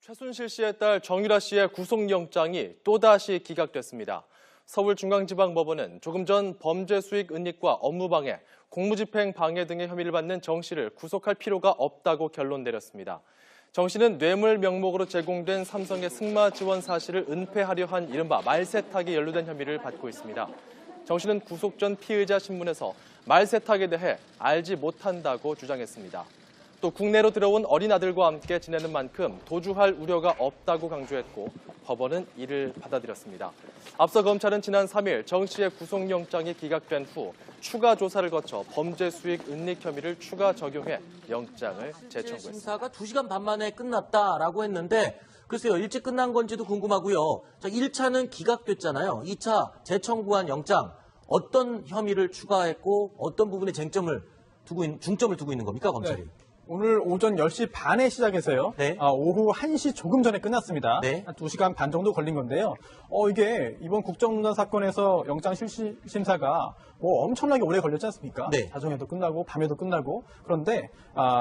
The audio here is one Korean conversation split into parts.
최순실 씨의 딸 정유라 씨의 구속영장이 또다시 기각됐습니다. 서울중앙지방법원은 조금 전 범죄 수익 은닉과 업무방해, 공무집행 방해 등의 혐의를 받는 정 씨를 구속할 필요가 없다고 결론 내렸습니다. 정 씨는 뇌물 명목으로 제공된 삼성의 승마 지원 사실을 은폐하려 한 이른바 말세탁에 연루된 혐의를 받고 있습니다. 정 씨는 구속 전 피의자 신문에서 말세탁에 대해 알지 못한다고 주장했습니다. 또 국내로 들어온 어린 아들과 함께 지내는 만큼 도주할 우려가 없다고 강조했고 법원은 이를 받아들였습니다. 앞서 검찰은 지난 3일 정 씨의 구속영장이 기각된 후 추가 조사를 거쳐 범죄 수익 은닉 혐의를 추가 적용해 영장을 재청구했습니다. 심사가 2시간 반 만에 끝났다라고 했는데 글쎄요, 일찍 끝난 건지도 궁금하고요. 자, 1차는 기각됐잖아요. 2차 재청구한 영장 어떤 혐의를 추가했고 어떤 부분에 중점을 두고 있는 겁니까, 검찰이? 네. 오늘 오전 10시 반에 시작해서요. 네. 오후 1시 조금 전에 끝났습니다. 네. 한 2시간 반 정도 걸린 건데요. 이게 이번 국정농단 사건에서 영장 실시 심사가 엄청나게 오래 걸렸지 않습니까? 네. 자정에도 끝나고 밤에도 끝나고. 그런데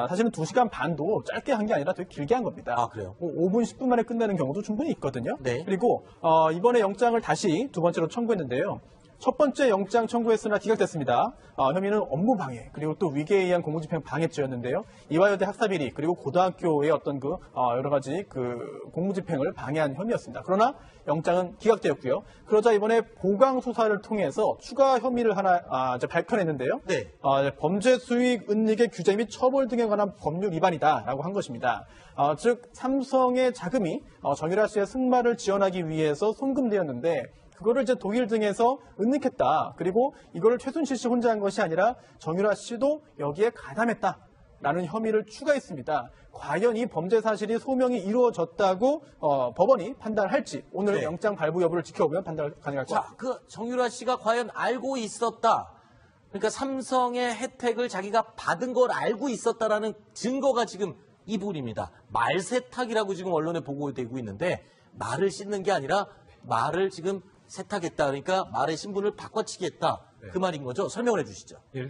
사실은 2시간 반도 짧게 한 게 아니라 되게 길게 한 겁니다. 아, 그래요? 5분, 10분 만에 끝내는 경우도 충분히 있거든요. 네. 그리고 이번에 영장을 다시 두 번째로 청구했는데요. 첫 번째 영장 청구했으나 기각됐습니다. 혐의는 업무방해 그리고 또 위계에 의한 공무집행 방해죄였는데요. 이화여대 학사비리 그리고 고등학교의 어떤 여러 가지 공무집행을 방해한 혐의였습니다. 그러나 영장은 기각되었고요. 그러자 이번에 보강 수사를 통해서 추가 혐의를 하나 이제 밝혀냈는데요. 네. 범죄 수익 은닉의 규제 및 처벌 등에 관한 법률 위반이다라고 한 것입니다. 즉 삼성의 자금이 정유라 씨의 승마를 지원하기 위해서 송금되었는데 그거를 이제 독일 등에서 은닉했다. 그리고 이거를 최순실 씨 혼자 한 것이 아니라 정유라 씨도 여기에 가담했다라는 혐의를 추가했습니다. 과연 이 범죄 사실이 소명이 이루어졌다고 법원이 판단할지 오늘 네. 영장 발부 여부를 지켜보면 판단 가능할 것 같습니다. 자, 정유라 씨가 과연 알고 있었다. 그러니까 삼성의 혜택을 자기가 받은 걸 알고 있었다라는 증거가 지금 이 부분입니다. 말세탁이라고 지금 언론에 보고되고 있는데 말을 씻는 게 아니라 말을 지금 세탁했다. 그러니까 말의 신분을 바꿔치기했다. 네. 그 말인 거죠. 설명을 해주시죠. 예,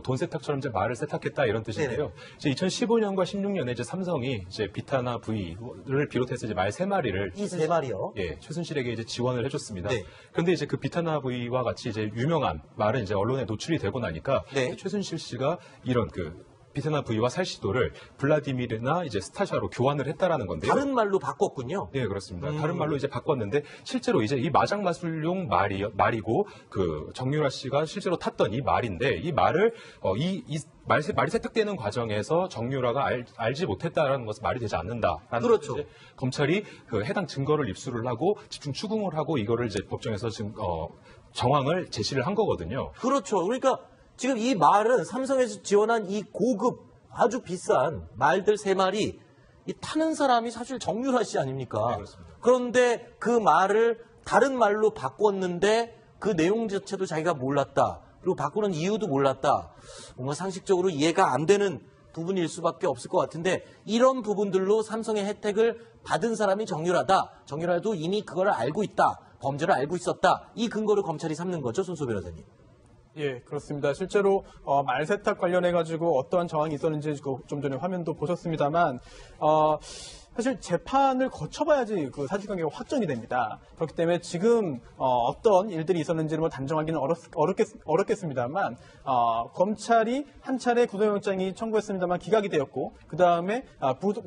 돈 세탁처럼 이제 말을 세탁했다 이런 뜻인데요. 이제 2015년과 16년에 이제 삼성이 이제 비타나 V를 비롯해서 이제 말 3마리를 이 3마리요. 예, 최순실에게 이제 지원을 해줬습니다. 네. 그런데 이제 그 비타나 V와 같이 이제 유명한 말은 이제 언론에 노출이 되고 나니까 네. 최순실 씨가 이런 비타나 V와 살시도를 블라디미르나 이제 스타샤로 교환을 했다라는 건데요. 다른 말로 바꿨군요. 네, 그렇습니다. 다른 말로 이제 바꿨는데 실제로 이제 이 마장마술용 말이고 정유라 씨가 실제로 탔던 이 말인데 이 말을 말이 세탁되는 과정에서 정유라가 알지 못했다라는 것은 말이 되지 않는다라는 그렇죠. 이제 검찰이 해당 증거를 입수를 하고 집중 추궁을 하고 이거를 이제 법정에서 지금 정황을 제시를 한 거거든요. 그렇죠. 그러니까 지금 이 말은 삼성에서 지원한 이 고급 아주 비싼 말들 3마리 이 타는 사람이 사실 정유라 씨 아닙니까? 네, 그렇습니다. 그런데 그 말을 다른 말로 바꿨는데 그 내용 자체도 자기가 몰랐다. 그리고 바꾸는 이유도 몰랐다. 뭔가 상식적으로 이해가 안 되는 부분일 수밖에 없을 것 같은데 이런 부분들로 삼성의 혜택을 받은 사람이 정유라다. 정유라도 이미 그걸 알고 있다. 범죄를 알고 있었다. 이 근거를 검찰이 삼는 거죠, 손소 변호사님. 예, 그렇습니다. 실제로 말세탁 관련해가지고 어떠한 정황이 있었는지 좀 전에 화면도 보셨습니다만 사실 재판을 거쳐봐야지 그 사실관계가 확정이 됩니다. 그렇기 때문에 지금 어떤 일들이 있었는지를 뭐 단정하기는 어렵겠습니다만 검찰이 한 차례 구속영장이 청구했습니다만 기각이 되었고 그 다음에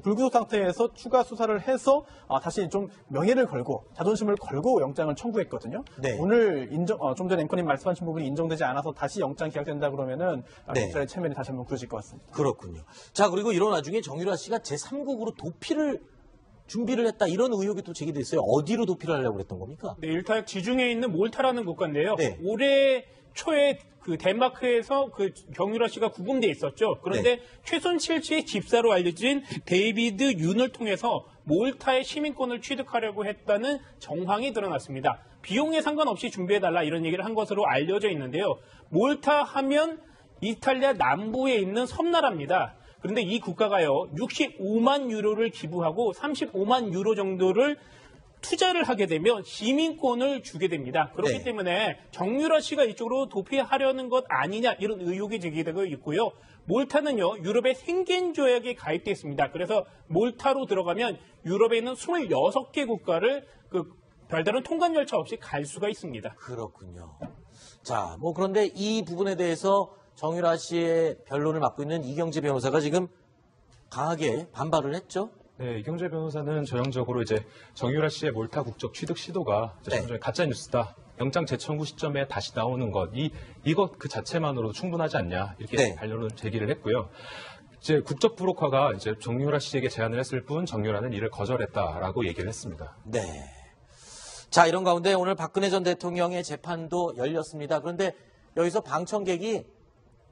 불구속 상태에서 추가 수사를 해서 다시 좀 명예를 걸고 자존심을 걸고 영장을 청구했거든요. 네. 오늘 좀 전에 앵커님 말씀하신 부분이 인정되지 않아서 다시 영장 기각된다 그러면은 네. 검찰의 체면이 다시 한번 굳어질 것 같습니다. 그렇군요. 자, 그리고 이런 와중에 정유라 씨가 제3국으로 도피를 준비를 했다. 이런 의혹이 또 제기됐어요. 어디로 도피를 하려고 그랬던 겁니까? 네, 일타 지중해에 있는 몰타라는 국가인데요. 네. 올해 초에 그 덴마크에서 그 정유라 씨가 구금돼 있었죠. 그런데 네. 최순실 씨의 집사로 알려진 데이비드 윤을 통해서 몰타의 시민권을 취득하려고 했다는 정황이 드러났습니다. 비용에 상관없이 준비해달라 이런 얘기를 한 것으로 알려져 있는데요. 몰타 하면 이탈리아 남부에 있는 섬나라입니다. 그런데 이 국가가요, 65만 유로를 기부하고 35만 유로 정도를 투자를 하게 되면 시민권을 주게 됩니다. 그렇기 네. 때문에 정유라 씨가 이쪽으로 도피하려는 것 아니냐 이런 의혹이 제기되고 있고요. 몰타는요, 유럽의 생겐 조약에 가입되어 있습니다. 그래서 몰타로 들어가면 유럽에 있는 26개 국가를 별다른 통관 절차 없이 갈 수가 있습니다. 그렇군요. 자, 뭐 그런데 이 부분에 대해서 정유라 씨의 변론을 맡고 있는 이경재 변호사가 지금 강하게 반발을 했죠. 네, 이경재 변호사는 전형적으로 이제 정유라 씨의 몰타 국적 취득 시도가 네. 가짜 뉴스다. 영장 재청구 시점에 다시 나오는 것, 이것 그 자체만으로도 충분하지 않냐 이렇게 네. 반론을 제기를 했고요. 이제 국적 불혹화가 이제 정유라 씨에게 제안을 했을 뿐 정유라는 이를 거절했다라고 얘기를 했습니다. 네. 자, 이런 가운데 오늘 박근혜 전 대통령의 재판도 열렸습니다. 그런데 여기서 방청객이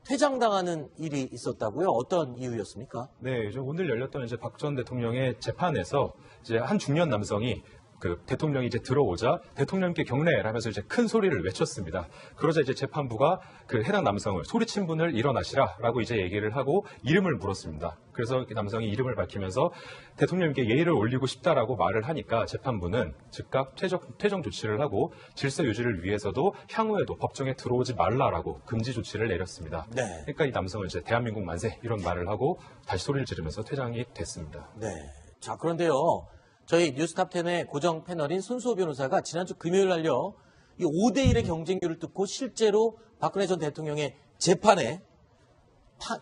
퇴장당하는 일이 있었다고요? 어떤 이유였습니까? 네, 이제 오늘 열렸던 이제 박 전 대통령의 재판에서 이제 한 중년 남성이 그 대통령이 이제 들어오자 대통령께 경례라면서 이제 큰 소리를 외쳤습니다. 그러자 이제 재판부가 그 해당 남성을 소리친 분을 일어나시라라고 이제 얘기를 하고 이름을 물었습니다. 그래서 그 남성이 이름을 밝히면서 대통령께 예의를 올리고 싶다라고 말을 하니까 재판부는 즉각 퇴정 조치를 하고 질서 유지를 위해서도 향후에도 법정에 들어오지 말라라고 금지 조치를 내렸습니다. 네. 그러니까 이 남성은 이제 대한민국 만세 이런 말을 하고 다시 소리를 지르면서 퇴장이 됐습니다. 네. 자, 그런데요. 저희 뉴스탑10의 고정 패널인 손수호 변호사가 지난주 금요일 날요. 이 5대1의 경쟁률을 뚫고 실제로 박근혜 전 대통령의 재판에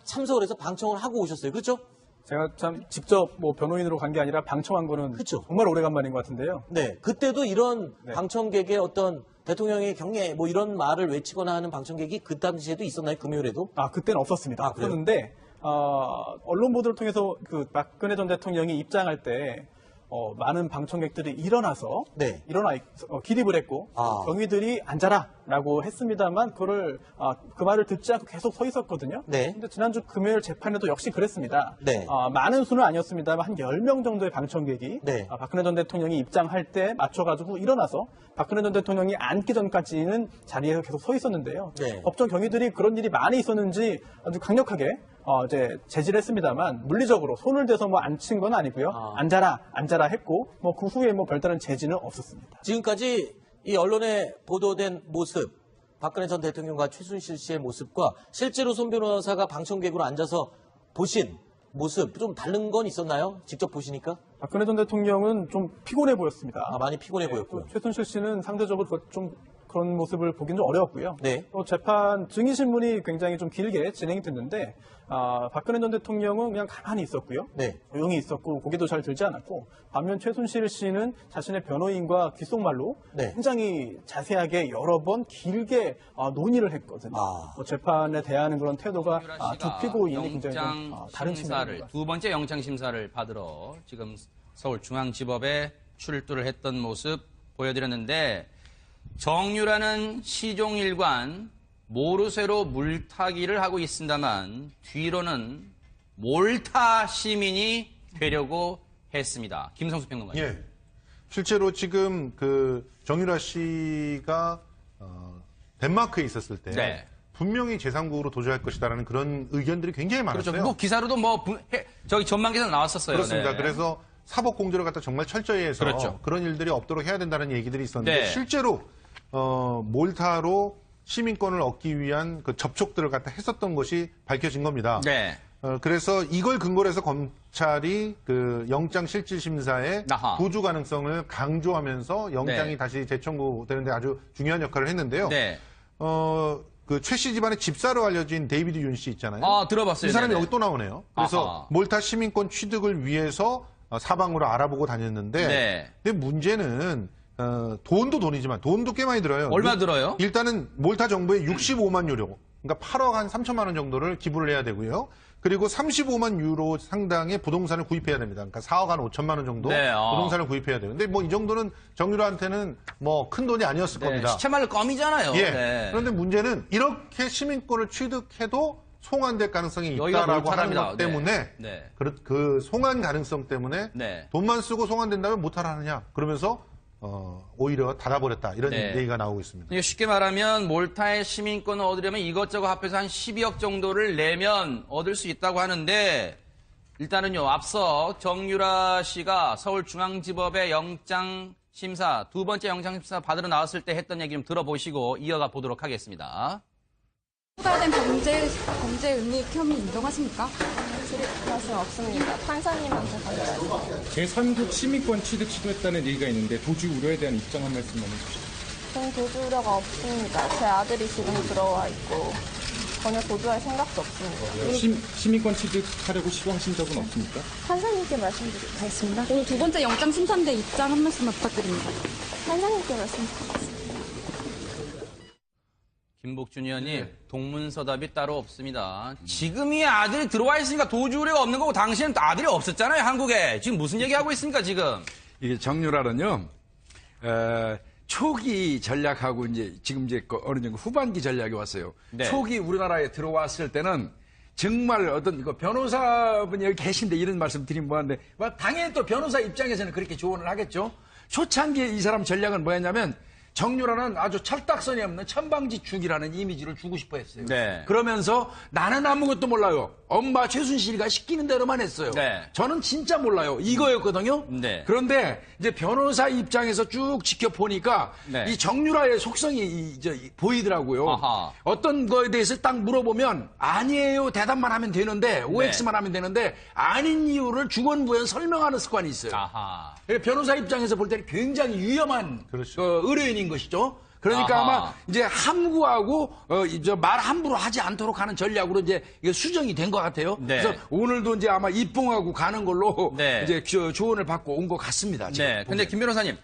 참석을 해서 방청을 하고 오셨어요. 그렇죠? 제가 참 직접 뭐 변호인으로 간 게 아니라 방청한 거는 그쵸. 정말 오래간만인 것 같은데요. 네. 그때도 이런 네. 방청객의 어떤 대통령의 경례 뭐 이런 말을 외치거나 하는 방청객이 그 당시에도 있었나요? 금요일에도? 아, 그때는 없었습니다. 아, 그래요? 없었는데 언론 보도를 통해서 그 박근혜 전 대통령이 입장할 때 많은 방청객들이 일어나서 네. 기립을 했고 아. 경위들이 앉아라라고 했습니다만 그거를 그 말을 듣지 않고 계속 서 있었거든요. 네. 근데 지난주 금요일 재판에도 역시 그랬습니다. 네. 많은 수는 아니었습니다만 한 10명 정도의 방청객이 네. 박근혜 전 대통령이 입장할 때 맞춰가지고 일어나서 박근혜 전 대통령이 앉기 전까지는 자리에서 계속 서 있었는데요. 네. 법정 경위들이 그런 일이 많이 있었는지 아주 강력하게 이제 제지를 했습니다만 물리적으로 손을 대서 뭐 앉힌 건 아니고요. 앉아라 했고 뭐 그 후에 뭐 별다른 제지는 없었습니다. 지금까지 이 언론에 보도된 모습, 박근혜 전 대통령과 최순실 씨의 모습과 실제로 손 변호사가 방청객으로 앉아서 보신 모습 좀 다른 건 있었나요? 직접 보시니까? 박근혜 전 대통령은 좀 피곤해 보였습니다. 많이 피곤해 네, 보였고요. 또 최순실 씨는 상대적으로 좀 그런 모습을 보기는 좀 어려웠고요. 네. 또 재판 증인신문이 굉장히 좀 길게 진행이 됐는데 박근혜 전 대통령은 그냥 가만히 있었고요. 네. 조용히 있었고 고개도 잘 들지 않았고 반면 최순실 씨는 자신의 변호인과 귓속말로 네. 굉장히 자세하게 여러 번 길게 논의를 했거든요. 뭐 재판에 대하는 그런 태도가 두 피고인이 굉장히 좀 다른 측면입니다. 두 번째 영장 심사를 받으러 지금 서울중앙지법에 출두를 했던 모습 보여드렸는데 정유라는 시종일관 모르쇠로 물타기를 하고 있습니다만 뒤로는 몰타 시민이 되려고 했습니다. 김성수 평론가님. 예. 실제로 지금 그 정유라 씨가 덴마크에 있었을 때 네. 분명히 제3국으로 도주할 것이다라는 그런 의견들이 굉장히 많았어요. 그렇죠. 뭐 기사로도 저기 전만 기사 나왔었어요. 그렇습니다. 네. 그래서 사법 공조를 갖다 정말 철저히 해서 그렇죠. 그런 일들이 없도록 해야 된다는 얘기들이 있었는데 네. 실제로 몰타로 시민권을 얻기 위한 그 접촉들을 갖다 했었던 것이 밝혀진 겁니다. 네. 그래서 이걸 근거로 해서 검찰이 그 영장 실질 심사에 아하. 부주 가능성을 강조하면서 영장이 네. 다시 재청구되는데 아주 중요한 역할을 했는데요. 네. 그 최 씨 집안의 집사로 알려진 데이비드 윤 씨 있잖아요. 들어봤어요. 이 사람이 네네. 여기 또 나오네요. 그래서 아하. 몰타 시민권 취득을 위해서 사방으로 알아보고 다녔는데 네. 근데 문제는 돈도 돈이지만 돈도 꽤 많이 들어요. 얼마 들어요? 일단은 몰타 정부에 65만 유로, 그러니까 8억 한 3천만 원 정도를 기부를 해야 되고요. 그리고 35만 유로 상당의 부동산을 구입해야 됩니다. 그러니까 4억 한 5천만 원 정도 네, 부동산을 구입해야 돼요. 근데 뭐 이 정도는 정유라한테는 뭐 큰 돈이 아니었을 네. 겁니다. 시체말로 껌이잖아요. 예. 네. 그런데 문제는 이렇게 시민권을 취득해도 송환될 가능성이 여기가 있다라고 하는 몰타랍니다. 것 때문에 네. 그 송환 가능성 때문에 네. 돈만 쓰고 송환된다면 못하라 하느냐. 그러면서 오히려 닫아버렸다. 이런 네. 얘기가 나오고 있습니다. 이게 쉽게 말하면 몰타의 시민권을 얻으려면 이것저것 합해서 한 12억 정도를 내면 얻을 수 있다고 하는데 일단은요. 앞서 정유라 씨가 서울중앙지법에 영장 심사, 두 번째 영장심사 받으러 나왔을 때 했던 얘기 좀 들어보시고 이어가 보도록 하겠습니다. 추가된 범죄 은닉 혐의 인정하십니까? 말씀 없습니다. 판사님한테 받아요. 제3국 시민권 취득 시도했다는 얘기가 있는데 도주 우려에 대한 입장 한 말씀만 해주시죠. 저는 도주 우려가 없습니다. 제 아들이 지금 들어와 있고 전혀 도주할 생각도 없습니다. 시민권 취득하려고 시도하신 적은 없습니까? 판사님께 말씀드리겠습니다. 오늘 두 번째 영장 심사인데 입장 한 말씀만 부탁드립니다. 판사님께 말씀드리겠습니다. 김복준 의원님, 동문서답이 따로 없습니다. 지금이 아들이 들어와 있으니까 도주 우려가 없는 거고 당신은 아들이 없었잖아요, 한국에. 지금 무슨 얘기하고 있습니까, 지금? 이게 정유라는요, 초기 전략하고 지금 어느 정도 후반기 전략이 왔어요. 네. 초기 우리나라에 들어왔을 때는 정말 어떤 변호사분이 여기 계신데 이런 말씀 드리면 뭐한데, 당연히 또 변호사 입장에서는 그렇게 조언을 하겠죠. 초창기에 이 사람 전략은 뭐였냐면, 정유라는 아주 철딱선이 없는 천방지축이라는 이미지를 주고 싶어 했어요. 네. 그러면서 나는 아무것도 몰라요. 엄마 최순실이가 시키는 대로만 했어요. 네. 저는 진짜 몰라요. 이거였거든요. 네. 그런데 이제 변호사 입장에서 쭉 지켜보니까 네. 이 정유라의 속성이 보이더라고요. 아하. 어떤 거에 대해서 딱 물어보면 아니에요 대답만 하면 되는데 OX만 하면 되는데 아닌 이유를 주권부연 설명하는 습관이 있어요. 아하. 변호사 입장에서 볼 때는 굉장히 위험한 그렇죠. 의뢰인인 것이죠. 그러니까 아하. 아마 이제 함구하고 말 함부로 하지 않도록 하는 전략으로 이제 이게 수정이 된 것 같아요. 네. 그래서 오늘도 이제 아마 입봉하고 가는 걸로 네. 이제 조언을 받고 온 것 같습니다. 지금 네. 근데 김 변호사님,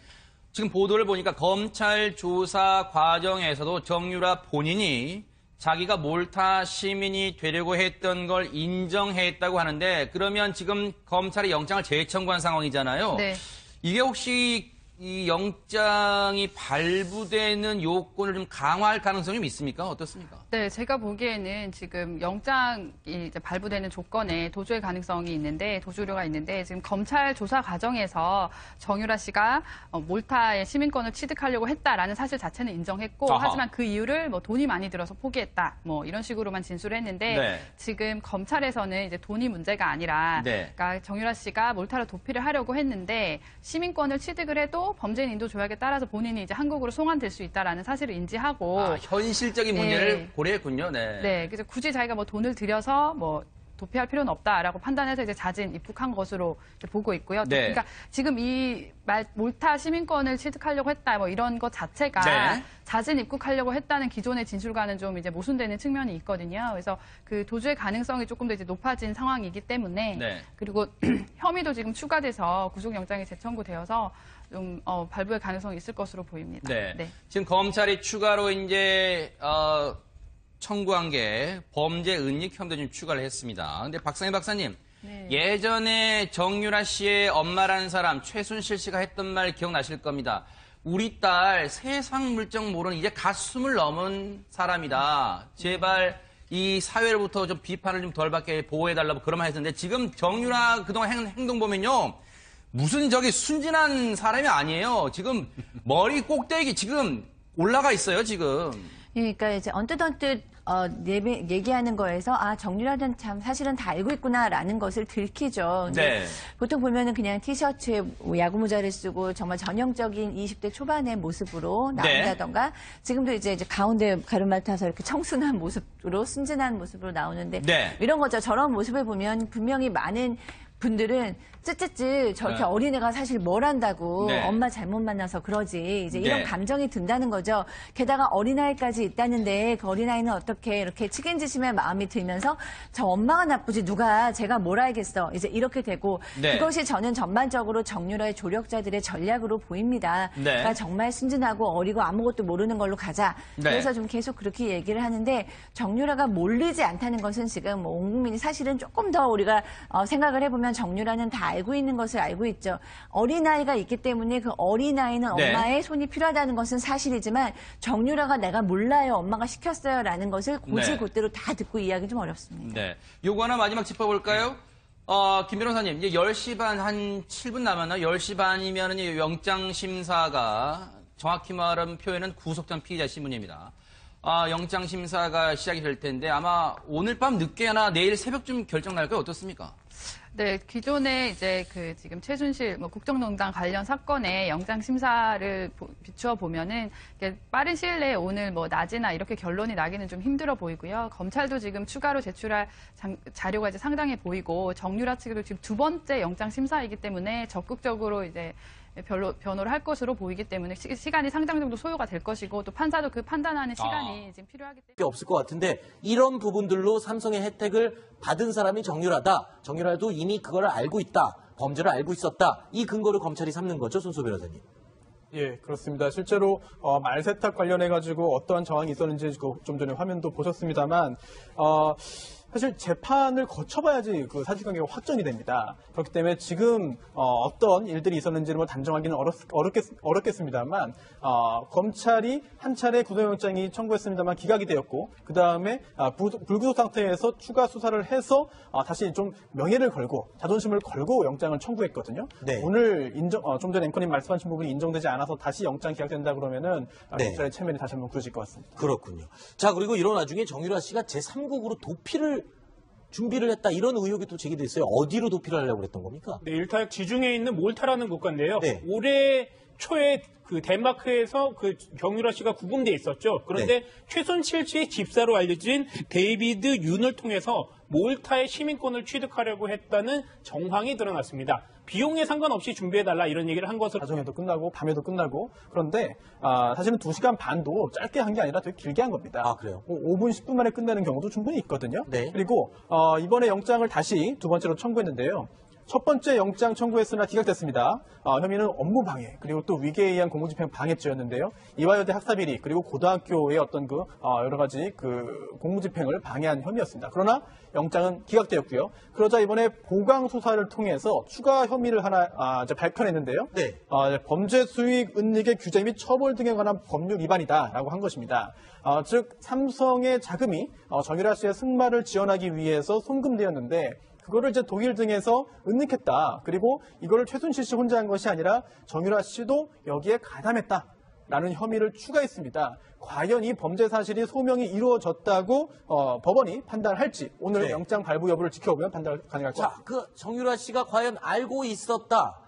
지금 보도를 보니까 검찰 조사 과정에서도 정유라 본인이 자기가 몰타 시민이 되려고 했던 걸 인정했다고 하는데, 그러면 지금 검찰이 영장을 재청구한 상황이잖아요. 네. 이게 혹시 이 영장이 발부되는 요건을 좀 강화할 가능성이 좀 있습니까? 어떻습니까? 네, 제가 보기에는 지금 영장이 이제 발부되는 조건에 도주의 가능성이 있는데, 도주 우려가 있는데, 지금 검찰 조사 과정에서 정유라 씨가 몰타의 시민권을 취득하려고 했다라는 사실 자체는 인정했고, 아하. 하지만 그 이유를 돈이 많이 들어서 포기했다, 이런 식으로만 진술을 했는데, 네. 지금 검찰에서는 이제 돈이 문제가 아니라, 네. 그러니까 정유라 씨가 몰타로 도피를 하려고 했는데, 시민권을 취득을 해도 범죄인 인도 조약에 따라서 본인이 이제 한국으로 송환될 수 있다라는 사실을 인지하고, 현실적인 문제를 고려했군요. 네. 네, 그래서 굳이 자기가 돈을 들여서 도피할 필요는 없다라고 판단해서 이제 자진 입국한 것으로 이제 보고 있고요. 네. 그러니까 지금 이 몰타 시민권을 취득하려고 했다, 이런 것 자체가 네. 자진 입국하려고 했다는 기존의 진술과는 좀 이제 모순되는 측면이 있거든요. 그래서 그 도주의 가능성이 조금 더 이제 높아진 상황이기 때문에, 네. 그리고 혐의도 지금 추가돼서 구속영장이 재청구되어서 좀 발부의 가능성이 있을 것으로 보입니다. 네. 네. 지금 검찰이 추가로 이제 청구한 게 범죄 은닉 혐의도 좀 추가를 했습니다. 근데 박상희 박사님, 네. 예전에 정유라 씨의 엄마라는 사람 최순실 씨가 했던 말 기억나실 겁니다. 우리 딸 세상 물정 모르는 이제 갓 20 넘은 사람이다. 제발 이 사회로부터 좀 비판을 좀 덜 받게 보호해달라고 그런 말 했는데, 지금 정유라 그동안 행동 보면요, 무슨 순진한 사람이 아니에요. 지금 머리 꼭대기 지금 올라가 있어요, 지금. 그러니까 이제 언뜻 얘기하는 거에서 정유라는 참 사실은 다 알고 있구나라는 것을 들키죠. 네. 보통 보면은 그냥 티셔츠에 야구 모자를 쓰고 정말 전형적인 20대 초반의 모습으로 나온다던가, 지금도 이제 가운데 가르마를 타서 이렇게 청순한 모습으로, 순진한 모습으로 나오는데, 네. 이런 거죠. 저런 모습을 보면 분명히 많은 분들은 쯔쯔쯔 저렇게 네. 어린애가 사실 뭘 안다고, 네. 엄마 잘못 만나서 그러지, 이제 이런 네. 감정이 든다는 거죠. 게다가 어린아이까지 있다는데 그 어린아이는 어떻게 이렇게 책임지심의 마음이 들면서 저 엄마가 나쁘지 누가 제가 뭘 알겠어, 이제 이렇게 되고, 네. 그것이 저는 전반적으로 정유라의 조력자들의 전략으로 보입니다. 네. 그러니까 정말 순진하고 어리고 아무것도 모르는 걸로 가자. 네. 그래서 좀 계속 그렇게 얘기를 하는데, 정유라가 몰리지 않다는 것은 지금 온 국민이 사실은 조금 더 우리가 생각을 해보면 정유라는 다 알고 있는 것을 알고 있죠. 어린아이가 있기 때문에 그 어린아이는 네. 엄마의 손이 필요하다는 것은 사실이지만, 정유라가 내가 몰라요, 엄마가 시켰어요 라는 것을 곧대로 다 듣고 이해하기 좀 어렵습니다. 네. 요거 하나 마지막 짚어볼까요? 김 변호사님, 이제 10시 반, 한 7분 남았나요? 10시 반이면 영장심사가, 정확히 말하면 표현은 구속전 피의자 신문입니다. 영장심사가 시작이 될 텐데, 아마 오늘 밤 늦게나 내일 새벽쯤 결정 날까요? 어떻습니까? 네, 기존에 이제 그 지금 최순실 국정농단 관련 사건의 영장 심사를 비추어 보면은 빠른 시일 내에 오늘 낮이나 이렇게 결론이 나기는 좀 힘들어 보이고요. 검찰도 지금 추가로 제출할 자료가 이제 상당해 보이고 정유라 측도 지금 두 번째 영장 심사이기 때문에 적극적으로 이제 변호를 할 것으로 보이기 때문에 시간이 상당 정도 소요가 될 것이고 또 판사도 그 판단하는 시간이 지금 필요하기 때문에 없을 것 같은데 이런 부분들로 삼성의 혜택을 받은 사람이 정유라다. 정유라도 이미 그걸 알고 있다. 범죄를 알고 있었다. 이 근거를 검찰이 삼는 거죠, 손소 변호사님. 예, 그렇습니다. 실제로 말 세탁 관련해가지고 어떠한 정황이 있었는지 좀 전에 화면도 보셨습니다만 사실 재판을 거쳐봐야지 그 사실관계가 확정이 됩니다. 그렇기 때문에 지금 어떤 일들이 있었는지를 단정하기는 어렵겠습니다만 검찰이 한 차례 구속영장이 청구했습니다만 기각이 되었고 그 다음에 불구속 상태에서 추가 수사를 해서 다시 좀 명예를 걸고 자존심을 걸고 영장을 청구했거든요. 네. 오늘 좀 전에 앵커님 말씀하신 부분이 인정되지 않아서 다시 영장 기각된다 그러면은 네. 검찰의 체면이 다시 한번 굳어질 것 같습니다. 그렇군요. 자, 그리고 이런 와중에 정유라 씨가 제3국으로 도피를 준비를 했다. 이런 의혹이 또 제기돼 있어요. 어디로 도피를 하려고 그랬던 겁니까? 네, 일타약 지중해에 있는 몰타라는 국가인데요. 네. 올해 초에 그 덴마크에서 그 정유라 씨가 구금돼 있었죠. 그런데 네. 최순실 씨의 집사로 알려진 데이비드 윤을 통해서 몰타의 시민권을 취득하려고 했다는 정황이 드러났습니다. 비용에 상관없이 준비해달라 이런 얘기를 한 것으로. 나중에도 끝나고 밤에도 끝나고 그런데 사실은 2시간 반도 짧게 한 게 아니라 되게 길게 한 겁니다. 아, 그래요? 5분, 10분 만에 끝내는 경우도 충분히 있거든요. 네. 그리고 이번에 영장을 다시 두 번째로 청구했는데요. 첫 번째 영장 청구했으나 기각됐습니다. 혐의는 업무방해 그리고 또 위계에 의한 공무집행 방해죄였는데요. 이화여대 학사비리 그리고 고등학교의 어떤 여러 가지 공무집행을 방해한 혐의였습니다. 그러나 영장은 기각되었고요. 그러자 이번에 보강 수사를 통해서 추가 혐의를 하나 이제 밝혀냈는데요. 네. 범죄 수익 은닉의 규제 및 처벌 등에 관한 법률 위반이다라고 한 것입니다. 즉 삼성의 자금이 정유라 씨의 승마를 지원하기 위해서 송금되었는데 그거를 이제 독일 등에서 은닉했다. 그리고 이거를 최순실 씨 혼자 한 것이 아니라 정유라 씨도 여기에 가담했다라는 혐의를 추가했습니다. 과연 이 범죄 사실이 소명이 이루어졌다고 법원이 판단할지 오늘 네. 영장 발부 여부를 지켜보면 판단 가능할 것 같습니다. 자, 그 정유라 씨가 과연 알고 있었다.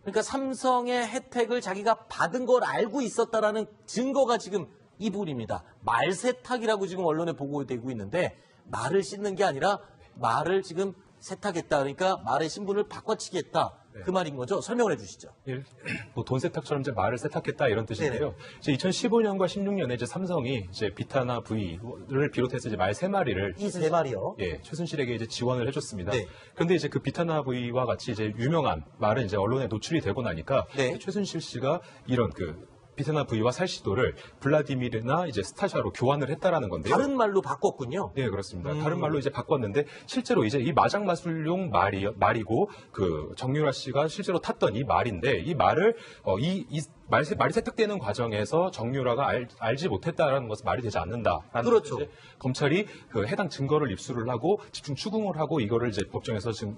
그러니까 삼성의 혜택을 자기가 받은 걸 알고 있었다라는 증거가 지금 이 부분입니다. 말세탁이라고 지금 언론에 보고되고 있는데 말을 씻는 게 아니라 말을 지금 세탁했다. 그러니까 말의 신분을 바꿔치기했다. 그 말인 거죠. 설명을 해주시죠. 돈 세탁처럼 이제 말을 세탁했다 이런 뜻인데요. 이제 2015년과 16년에 이제 삼성이 이제 비타나 V를 비롯해서 이제 말 3마리를 이 3마리요. 예, 최순실에게 이제 지원을 해줬습니다. 네. 그런데 이제 그 비타나 V와 같이 이제 유명한 말은 이제 언론에 노출이 되고 나니까 네. 최순실 씨가 이런 비타나 V와 살시도를 블라디미르나 이제 스타샤로 교환을 했다라는 건데요. 다른 말로 바꿨군요. 네, 그렇습니다. 다른 말로 이제 바꿨는데 실제로 이제 이 마장마술용 말이고 그 정유라 씨가 실제로 탔던 이 말인데 이 말을 말이 세탁되는 과정에서 정유라가 알지 못했다라는 것은 말이 되지 않는다라는 그렇죠. 이제 검찰이 그 해당 증거를 입수를 하고 집중 추궁을 하고 이거를 이제 법정에서 지금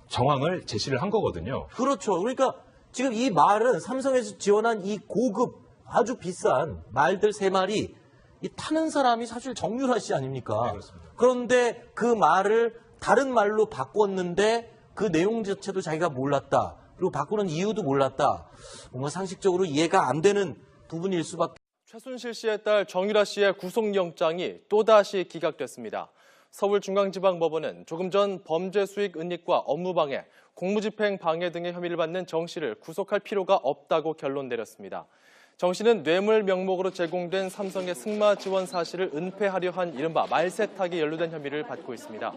정황을 제시를 한 거거든요. 그렇죠. 그러니까 지금 이 말은 삼성에서 지원한 이 고급 아주 비싼 말들 3마리 이 타는 사람이 사실 정유라 씨 아닙니까? 네, 그렇습니다. 그런데 그 말을 다른 말로 바꿨는데 그 내용 자체도 자기가 몰랐다. 그리고 바꾸는 이유도 몰랐다. 뭔가 상식적으로 이해가 안 되는 부분일 수밖에. 최순실 씨의 딸 정유라 씨의 구속영장이 또다시 기각됐습니다. 서울중앙지방법원은 조금 전 범죄 수익 은닉과 업무방해, 공무집행 방해 등의 혐의를 받는 정 씨를 구속할 필요가 없다고 결론 내렸습니다. 정 씨는 뇌물 명목으로 제공된 삼성의 승마 지원 사실을 은폐하려 한 이른바 말세탁에 연루된 혐의를 받고 있습니다.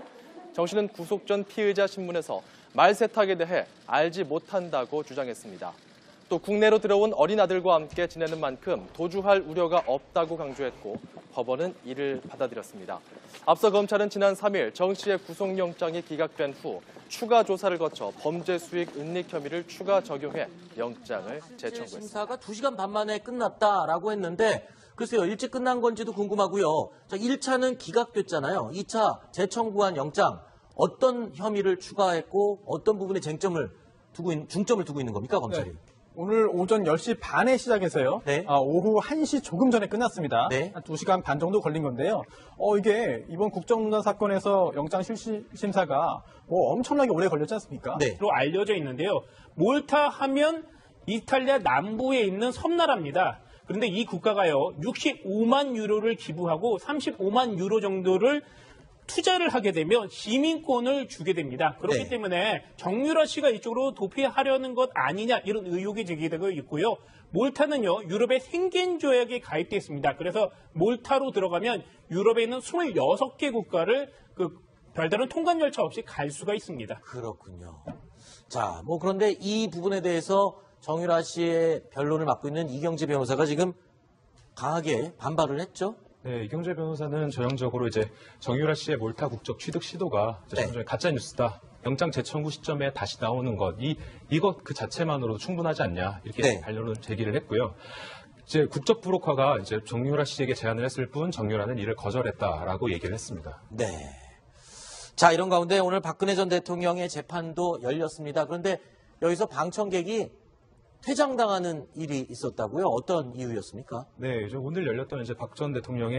정 씨는 구속 전 피의자 신문에서 말세탁에 대해 알지 못한다고 주장했습니다. 또 국내로 들어온 어린 아들과 함께 지내는 만큼 도주할 우려가 없다고 강조했고 법원은 이를 받아들였습니다. 앞서 검찰은 지난 3일 정 씨의 구속영장이 기각된 후 추가 조사를 거쳐 범죄 수익 은닉 혐의를 추가 적용해 영장을 재청구했습니다. 심사가 2시간 반 만에 끝났다라고 했는데 글쎄요. 일찍 끝난 건지도 궁금하고요. 자, 1차는 기각됐잖아요. 2차 재청구한 영장 어떤 혐의를 추가했고 어떤 부분에 중점을 두고 있는 겁니까, 검찰이? 네. 오늘 오전 10시 반에 시작해서요. 네. 오후 1시 조금 전에 끝났습니다. 네. 한 2시간 반 정도 걸린 건데요. 이게 이번 국정농단 사건에서 영장 실시 심사가 엄청나게 오래 걸렸지 않습니까? 네. 로 알려져 있는데요. 몰타 하면 이탈리아 남부에 있는 섬나라입니다. 그런데 이 국가가요, 65만 유로를 기부하고 35만 유로 정도를 투자를 하게 되면 시민권을 주게 됩니다. 그렇기 네. 때문에 정유라 씨가 이쪽으로 도피하려는 것 아니냐 이런 의혹이 제기되고 있고요. 몰타는요, 유럽의 생겐 조약에 가입되어 있습니다. 그래서 몰타로 들어가면 유럽에 있는 26개 국가를 별다른 통관 절차 없이 갈 수가 있습니다. 그렇군요. 자, 그런데 이 부분에 대해서 정유라 씨의 변론을 맡고 있는 이경재 변호사가 지금 강하게 반발을 했죠? 네, 이경재 변호사는 전형적으로 이제 정유라 씨의 몰타 국적 취득 시도가 전형적인 가짜 뉴스다. 영장 재청구 시점에 다시 나오는 것, 이것 그 자체만으로도 충분하지 않냐 이렇게 네. 반론을 제기를 했고요. 이제 국적 브로커가 이제 정유라 씨에게 제안을 했을 뿐 정유라는 이를 거절했다라고 얘기를 했습니다. 네. 자, 이런 가운데 오늘 박근혜 전 대통령의 재판도 열렸습니다. 그런데 여기서 방청객이 퇴장당하는 일이 있었다고요? 어떤 이유였습니까? 네, 오늘 열렸던 이제 박 전 대통령의